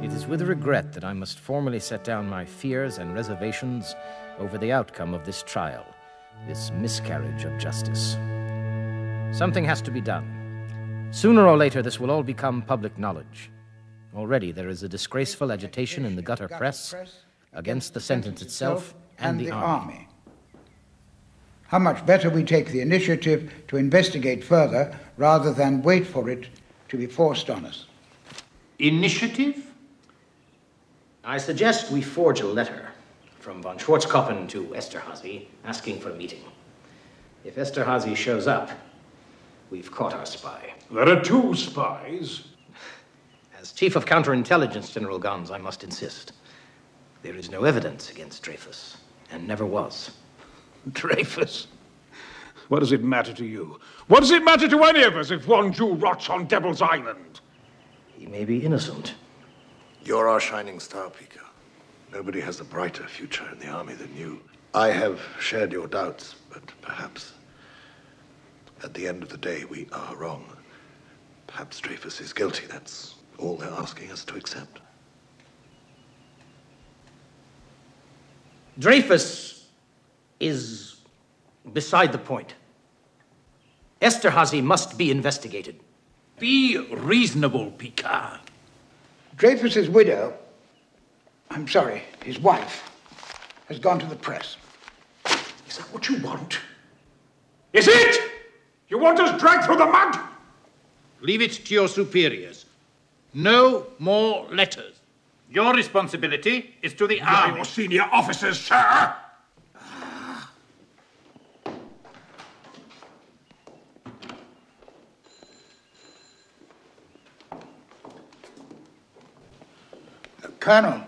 It is with regret that I must formally set down my fears and reservations over the outcome of this trial, this miscarriage of justice. Something has to be done. Sooner or later, this will all become public knowledge. Already, there is a disgraceful agitation in the gutter press against the sentence itself and the army. How much better we take the initiative to investigate further rather than wait for it to be forced on us. Initiative? I suggest we forge a letter from von Schwarzkoppen to Esterhazy asking for a meeting. If Esterhazy shows up, we've caught our spy. There are two spies. As Chief of Counterintelligence, General Gons, I must insist. There is no evidence against Dreyfus, and never was. Dreyfus? What does it matter to you? What does it matter to any of us if one Jew rots on Devil's Island? He may be innocent. You're our shining star, Picquart. Nobody has a brighter future in the army than you. I have shared your doubts, but perhaps at the end of the day, we are wrong. Perhaps Dreyfus is guilty. That's all they're asking us to accept. Dreyfus is beside the point. Esterhazy must be investigated. Be reasonable, Picquart. Dreyfus's widow, I'm sorry, his wife, has gone to the press. Is that what you want? Is it? You want us dragged through the mud? Leave it to your superiors. No more letters. Your responsibility is to the army. Your senior officers, sir. Colonel,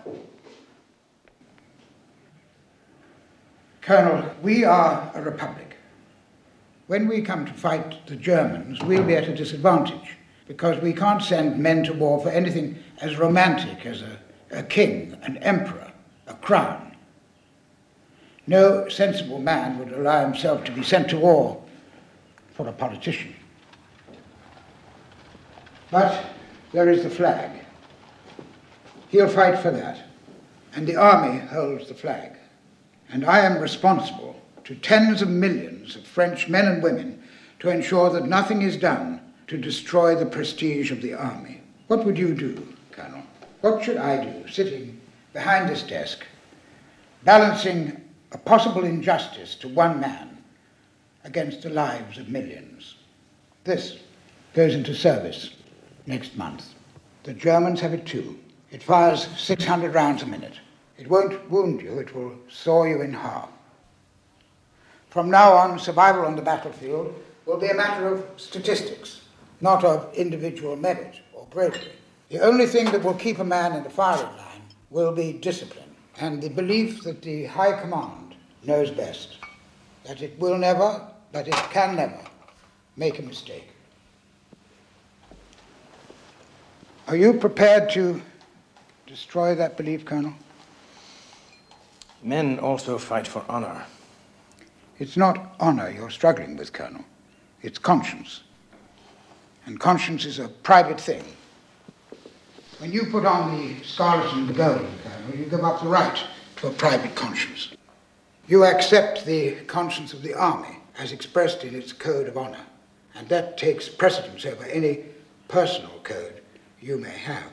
we are a republic. When we come to fight the Germans, we'll be at a disadvantage because we can't send men to war for anything as romantic as a king, an emperor, a crown. No sensible man would allow himself to be sent to war for a politician. But there is the flag. He'll fight for that, and the army holds the flag. And I am responsible to tens of millions of French men and women to ensure that nothing is done to destroy the prestige of the army. What would you do, Colonel? What should I do, sitting behind this desk, balancing a possible injustice to one man against the lives of millions? This goes into service next month. The Germans have it too. It fires 600 rounds a minute. It won't wound you, it will saw you in half. From now on, survival on the battlefield will be a matter of statistics, not of individual merit or bravery. The only thing that will keep a man in the firing line will be discipline and the belief that the High Command knows best, that it will never, but it can never, make a mistake. Are you prepared to destroy that belief, Colonel? Men also fight for honor. It's not honor you're struggling with, Colonel. It's conscience. And conscience is a private thing. When you put on the scarlet and the gold, Colonel, you give up the right to a private conscience. You accept the conscience of the army as expressed in its code of honor, and that takes precedence over any personal code you may have.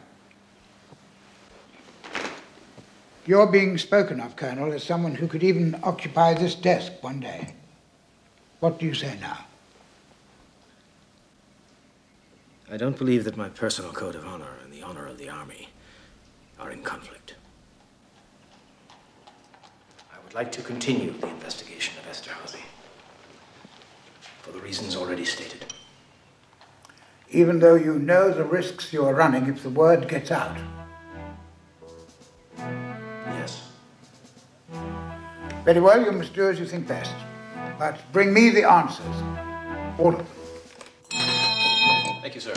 You're being spoken of, Colonel, as someone who could even occupy this desk one day. What do you say now? I don't believe that my personal code of honor and the honor of the army are in conflict. I would like to continue the investigation of Esterhazy for the reasons already stated. Even though you know the risks you are running if the word gets out? Yes. Very well, you must do as you think best. But bring me the answers. All of them. Thank you, sir.